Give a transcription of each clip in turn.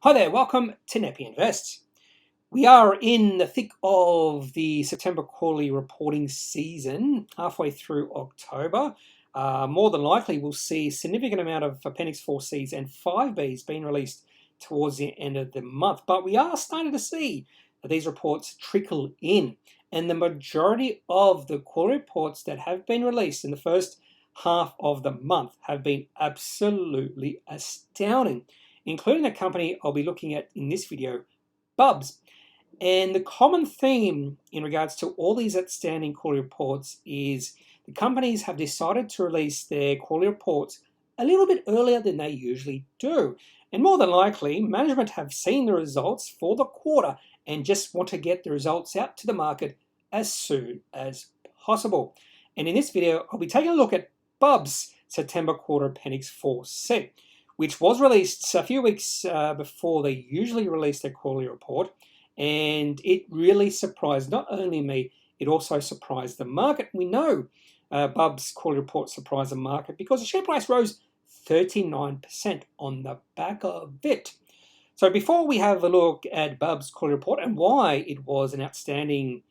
Hi there, welcome to Kneppy Invests. We are in the thick of the September quarterly reporting season, halfway through October. More than likely, we'll see a significant amount of Appendix 4Cs and 5Bs being released towards the end of the month. But we are starting to see these reports trickle in. And the majority of the quarterly reports that have been released in the first half of the month have been absolutely astounding, including a company I'll be looking at in this video, Bubs. And the common theme in regards to all these outstanding quarterly reports is the companies have decided to release their quarterly reports a little bit earlier than they usually do. And more than likely, management have seen the results for the quarter and just want to get the results out to the market as soon as possible. And in this video, I'll be taking a look at Bubs' September quarter Appendix 4C, which was released a few weeks before they usually release their quarterly report. And it really surprised not only me, it also surprised the market. We know Bubs' quarterly report surprised the market because the share price rose 39% on the back of it. So before we have a look at Bubs' quarterly report and why it was an outstanding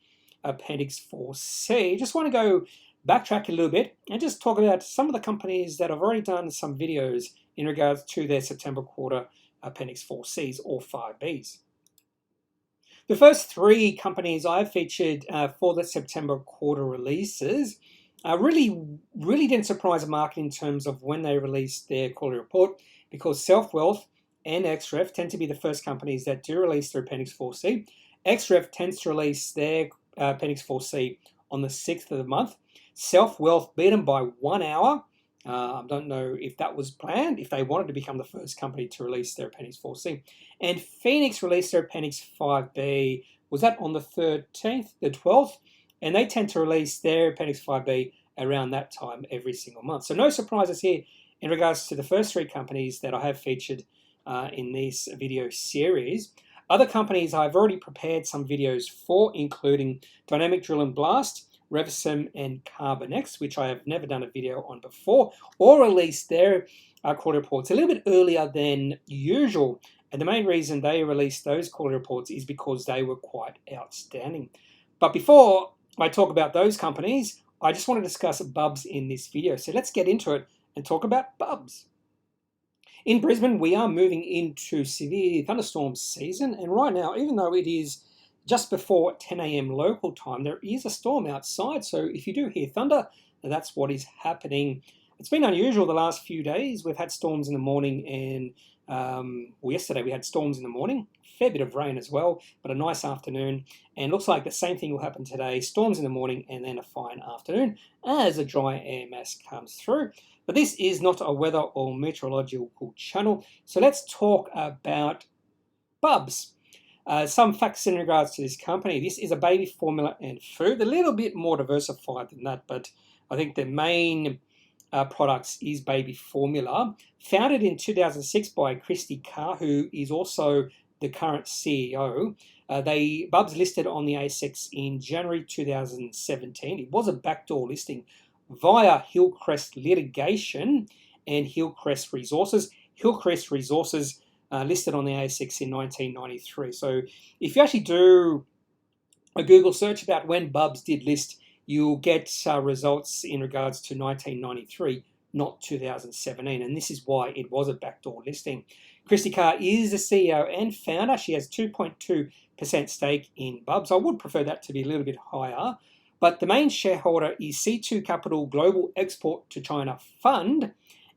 Appendix 4C, I just want to go backtrack a little bit and just talk about some of the companies that have already done some videos in regards to their September quarter Appendix 4Cs or 5Bs. The first three companies I've featured for the September quarter releases really didn't surprise the market in terms of when they released their quarterly report, because Self-Wealth and XREF tend to be the first companies that do release their Appendix 4C. XREF tends to release their Appendix 4C on the 6th of the month. Self-Wealth beat them by 1 hour. I don't know if that was planned, if they wanted to become the first company to release their Appendix 4C. And Phoenix released their Appendix 5B, was that on the 13th, the 12th? And they tend to release their Appendix 5B around that time every single month. So no surprises here in regards to the first three companies that I have featured in this video series. Other companies I've already prepared some videos for, including Dynamic Drill and Blast, Revisim and Carbonex, which I have never done a video on before, or released their quarterly reports a little bit earlier than usual. And the main reason they released those quarterly reports is because they were quite outstanding. But before I talk about those companies, I just want to discuss Bubs in this video. So let's get into it and talk about Bubs. In Brisbane, we are moving into severe thunderstorm season. And right now, even though it is just before 10 a.m. local time, there is a storm outside. So if you do hear thunder, that's what is happening. It's been unusual the last few days. We've had storms in the morning and yesterday we had storms in the morning, fair bit of rain as well, but a nice afternoon. And looks like the same thing will happen today. Storms in the morning and then a fine afternoon as a dry air mass comes through. But this is not a weather or meteorological channel. So let's talk about Bubs. Some facts in regards to this company. This is a baby formula and food, a little bit more diversified than that, but I think the main products is baby formula. Founded in 2006 by Christy Carr, who is also the current CEO. Bubs listed on the ASX in January 2017. It was a backdoor listing via Hillcrest litigation and Hillcrest Resources. Hillcrest Resources listed on the ASX in 1993. So if you actually do a Google search about when Bubs did list, you'll get results in regards to 1993, not 2017. And this is why it was a backdoor listing. Christy Carr is the CEO and founder. She has 2.2% stake in Bubs. I would prefer that to be a little bit higher. But the main shareholder is C2 Capital Global Export to China Fund.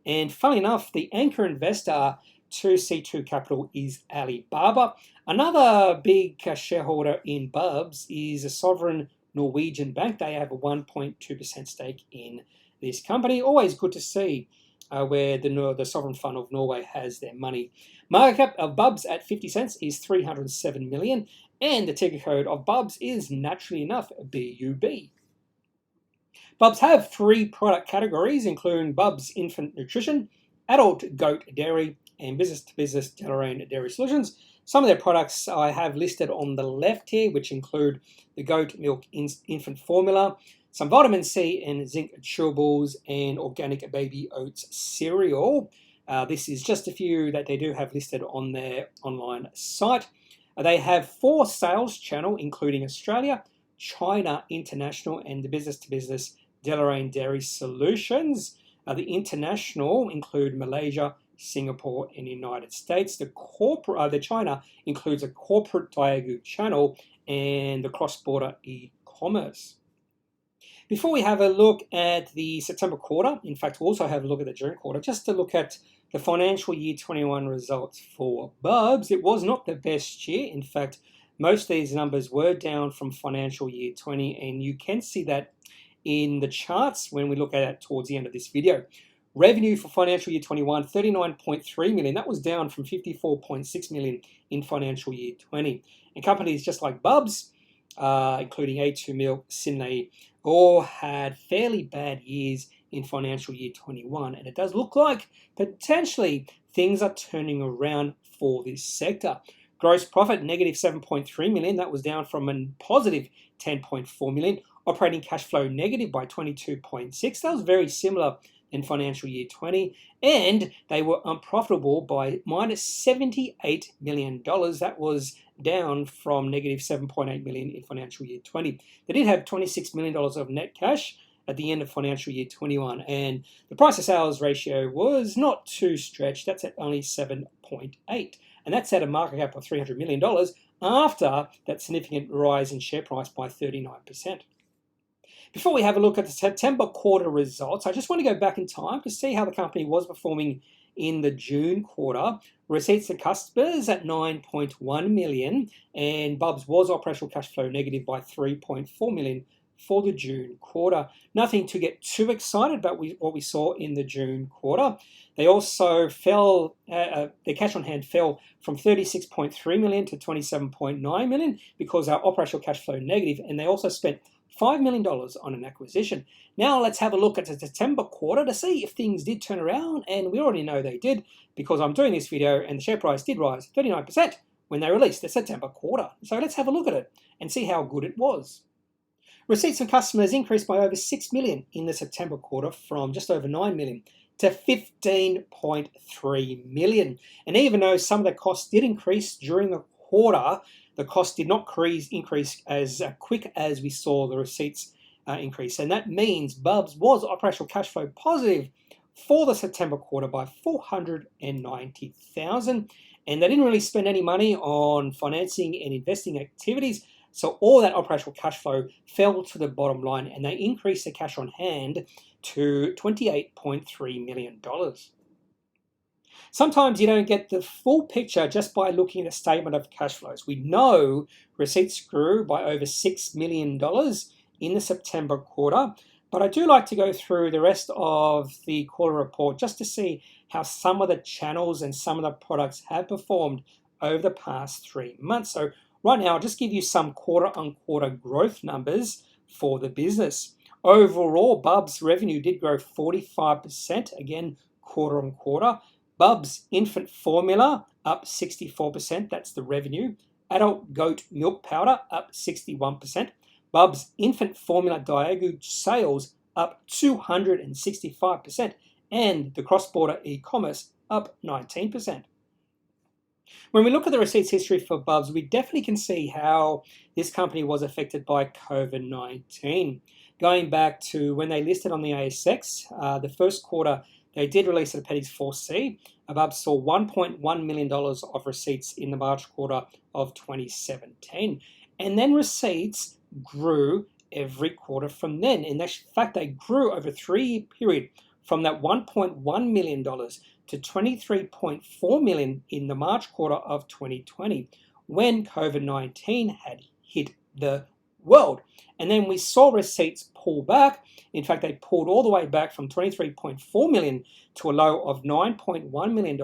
And funnily enough, the anchor investor to C2 Capital is Alibaba. Another big shareholder in Bubs is a sovereign Norwegian bank. They have a 1.2% stake in this company. Always good to see where the sovereign fund of Norway has their money. Market cap of Bubs at 50 cents is 307 million, and the ticker code of Bubs is naturally enough BUB. Bubs have three product categories, including Bubs Infant Nutrition, Adult Goat Dairy, and Business-to-Business Deloraine Dairy Solutions. Some of their products I have listed on the left here, which include the goat milk infant formula, some vitamin C and zinc chewables, and organic baby oats cereal. This is just a few that they do have listed on their online site. They have 4 sales channels, including Australia, China, International, and the business-to-business Deloraine Dairy Solutions. The international include Malaysia, Singapore, and United States. The China includes a corporate Daigou channel and the cross-border e-commerce. Before we have a look at the September quarter, in fact, we'll also have a look at the June quarter, just to look at the financial year 21 results for Bubs. It was not the best year. In fact, most of these numbers were down from financial year 20, and you can see that in the charts when we look at it towards the end of this video. Revenue for financial year 21, 39.3 million. That was down from 54.6 million in financial year 20. And companies just like Bubs, including A2 Milk, Sydney, all had fairly bad years in financial year 21. And it does look like potentially things are turning around for this sector. Gross profit, negative 7.3 million. That was down from a positive 10.4 million. Operating cash flow negative by 22.6. That was very similar in financial year 20, and they were unprofitable by minus $78 million. That was down from negative 7.8 million in financial year 20. They did have $26 million of net cash at the end of financial year 21, and the price to sales ratio was not too stretched. That's at only 7.8, and that's at a market cap of $300 million after that significant rise in share price by 39%. Before we have a look at the September quarter results, I just want to go back in time to see how the company was performing in the June quarter. Receipts to customers at 9.1 million, and Bubs was operational cash flow negative by 3.4 million for the June quarter. Nothing to get too excited about what we saw in the June quarter. They also fell, their cash on hand fell from 36.3 million to 27.9 million because our operational cash flow negative, and they also spent $5 million on an acquisition. Now let's have a look at the September quarter to see if things did turn around, and we already know they did because I'm doing this video and the share price did rise 39% when they released the September quarter. So let's have a look at it and see how good it was. Receipts from customers increased by over 6 million in the September quarter from just over 9 million to 15.3 million. And even though some of the costs did increase during the quarter, the cost did not increase as quick as we saw the receipts increase. And that means Bubs was operational cash flow positive for the September quarter by 490,000. And they didn't really spend any money on financing and investing activities. So all that operational cash flow fell to the bottom line, and they increased the cash on hand to $28.3 million. Sometimes you don't get the full picture just by looking at a statement of cash flows. We know receipts grew by over $6 million in the September quarter, but I do like to go through the rest of the quarter report just to see how some of the channels and some of the products have performed over the past 3 months. So right now, I'll just give you some quarter-on-quarter growth numbers for the business. Overall, Bubs revenue did grow 45%, again, quarter-on-quarter. Bubs infant formula up 64%, that's the revenue. Adult goat milk powder up 61%. Bubs infant formula Daigou sales up 265%, and the cross-border e-commerce up 19%. When we look at the receipts history for Bubs, we definitely can see how this company was affected by COVID-19. Going back to when they listed on the ASX, the first quarter, they did release an Appendix 4C. Bubs saw $1.1 million of receipts in the March quarter of 2017. And then receipts grew every quarter from then. In fact, they grew over a 3-year period from that $1.1 million to $23.4 million in the March quarter of 2020 when COVID-19 had hit the world. And then we saw receipts pull back. In fact, they pulled all the way back from $23.4 million to a low of $9.1 million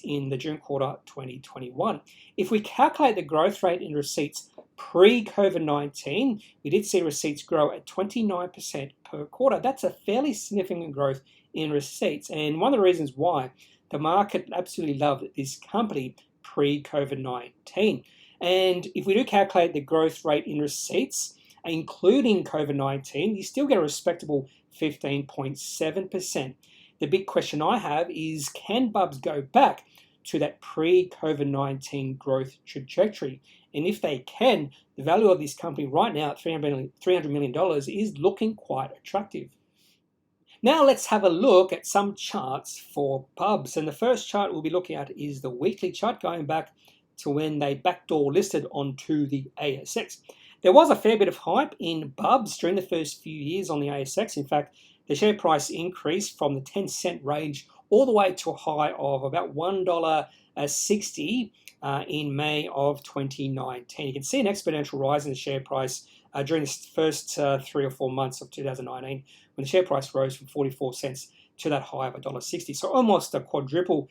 in the June quarter 2021. If we calculate the growth rate in receipts pre-COVID-19, we did see receipts grow at 29% per quarter. That's a fairly significant growth in receipts, and one of the reasons why the market absolutely loved this company pre-COVID-19. And if we do calculate the growth rate in receipts, including COVID-19, you still get a respectable 15.7%. the big question I have is, can Bubs go back to that pre-COVID-19 growth trajectory? And if they can, the value of this company right now at $300 million is looking quite attractive. Now let's have a look at some charts for Bubs. And the first chart we'll be looking at is the weekly chart, going back to when they backdoor listed onto the ASX. There was a fair bit of hype in Bubs during the first few years on the ASX. In fact, the share price increased from the 10-cent range all the way to a high of about $1.60 in May of 2019. You can see an exponential rise in the share price during the first 3 or 4 months of 2019, when the share price rose from 44 cents to that high of $1.60. So almost a quadruple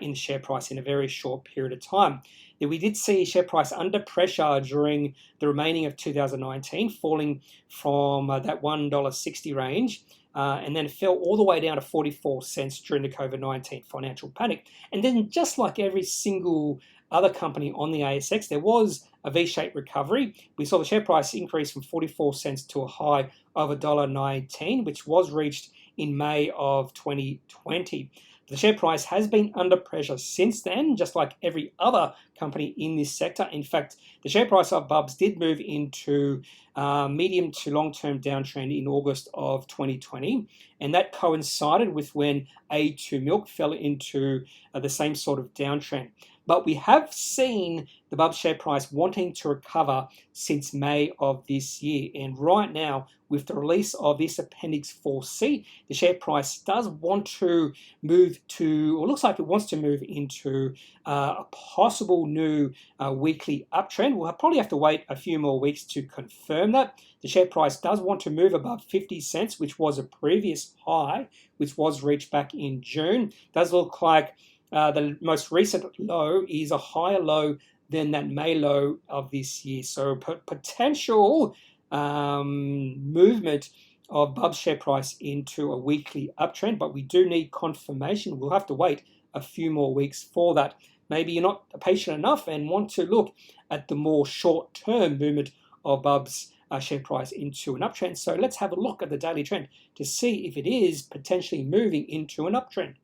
in the share price in a very short period of time. Now, we did see share price under pressure during the remaining of 2019, falling from that $1.60 range, and then fell all the way down to 44 cents during the COVID-19 financial panic. And then, just like every single other company on the ASX, there was a V-shaped recovery. We saw the share price increase from 44 cents to a high of $1.19, which was reached in May of 2020. The share price has been under pressure since then, just like every other company in this sector. In fact, the share price of Bubs did move into medium to long-term downtrend in August of 2020, and that coincided with when A2 Milk fell into the same sort of downtrend. But we have seen the Bubs share price wanting to recover since May of this year. And right now, with the release of this Appendix 4C, the share price does want to move to, or looks like it wants to move into a possible new weekly uptrend. We'll probably have to wait a few more weeks to confirm that. The share price does want to move above 50 cents, which was a previous high, which was reached back in June. Does look like the most recent low is a higher low than that May low of this year. So potential movement of Bubs share price into a weekly uptrend, but we do need confirmation. We'll have to wait a few more weeks for that. Maybe you're not patient enough and want to look at the more short-term movement of Bubs share price into an uptrend. So let's have a look at the daily trend to see if it is potentially moving into an uptrend.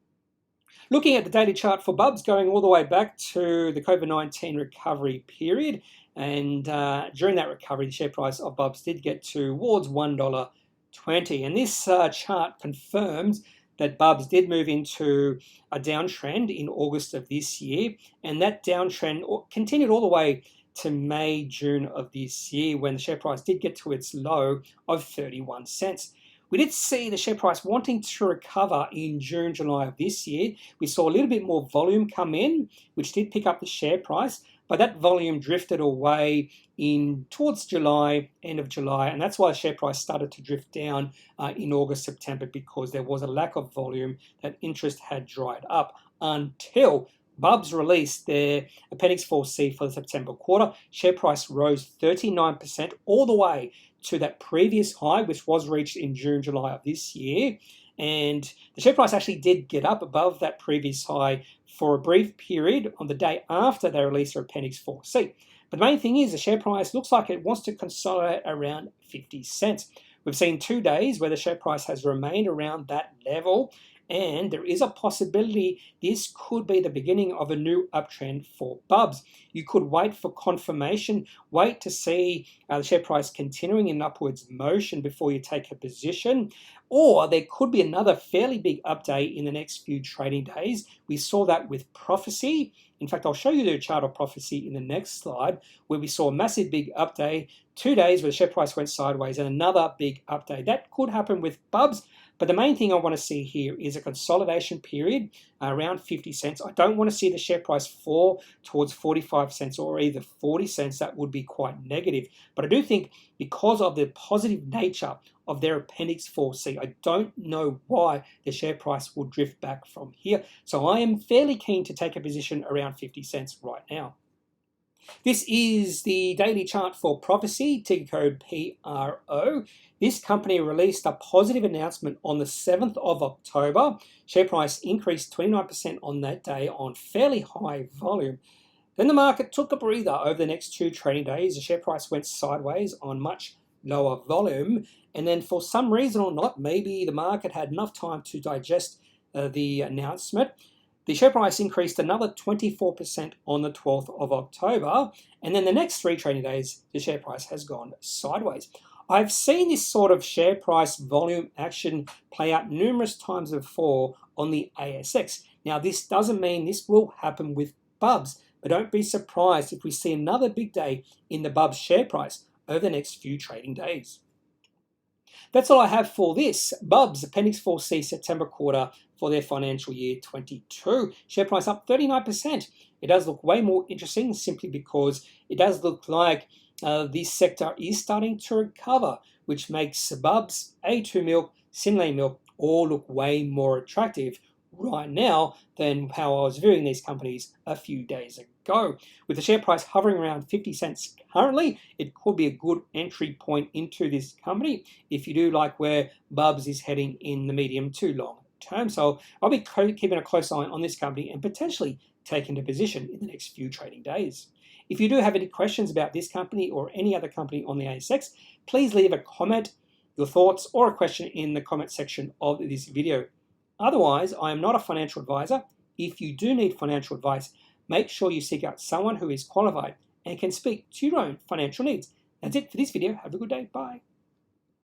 Looking at the daily chart for Bubs, going all the way back to the COVID-19 recovery period, and during that recovery, the share price of Bubs did get towards $1.20. And this chart confirms that Bubs did move into a downtrend in August of this year, and that downtrend continued all the way to May, June of this year, when the share price did get to its low of 31 cents. We did see the share price wanting to recover in June, July of this year. We saw a little bit more volume come in, which did pick up the share price, but that volume drifted away in towards July, end of July, and that's why the share price started to drift down in August, September, because there was a lack of volume, that interest had dried up until Bubs released their Appendix 4C for the September quarter. Share price rose 39% all the way to that previous high, which was reached in June, July of this year. And the share price actually did get up above that previous high for a brief period on the day after they released their Appendix 4C. But the main thing is the share price looks like it wants to consolidate around 50 cents. We've seen 2 days where the share price has remained around that level, and there is a possibility this could be the beginning of a new uptrend for Bubs. You could wait for confirmation, wait to see the share price continuing in upwards motion before you take a position, or there could be another fairly big update in the next few trading days. We saw that with Prophecy. In fact, I'll show you the chart of Prophecy in the next slide, where we saw a massive big update, 2 days where the share price went sideways, and another big update. That could happen with Bubs. But the main thing I want to see here is a consolidation period around 50 cents. I don't want to see the share price fall towards 45 cents or either 40 cents. That would be quite negative. But I do think because of the positive nature of their Appendix 4C, I don't know why the share price will drift back from here. So I am fairly keen to take a position around 50 cents right now. This is the daily chart for Prophecy, ticker code PRO. This company released a positive announcement on the 7th of October. Share price increased 29% on that day on fairly high volume. Then the market took a breather over the next 2 trading days. The share price went sideways on much lower volume. And then for some reason or not, maybe the market had enough time to digest the announcement, the share price increased another 24% on the 12th of October, and then the next 3 trading days, the share price has gone sideways. I've seen this sort of share price volume action play out numerous times before on the ASX. Now, this doesn't mean this will happen with Bubs, but don't be surprised if we see another big day in the Bubs share price over the next few trading days. That's all I have for this. Bubs, Appendix 4C September quarter for their financial year 22. Share price up 39%. It does look way more interesting simply because it does look like this sector is starting to recover, which makes Bubs, A2 milk, Synlait milk all look way more attractive right now than how I was viewing these companies a few days ago. With the share price hovering around 50 cents currently, it could be a good entry point into this company if you do like where Bubs is heading in the medium to long term. So I'll be keeping a close eye on this company and potentially taking a position in the next few trading days. If you do have any questions about this company or any other company on the ASX, please leave a comment, your thoughts, or a question in the comment section of this video. Otherwise, I am not a financial advisor. If you do need financial advice, make sure you seek out someone who is qualified and can speak to your own financial needs. That's it for this video. Have a good day. Bye.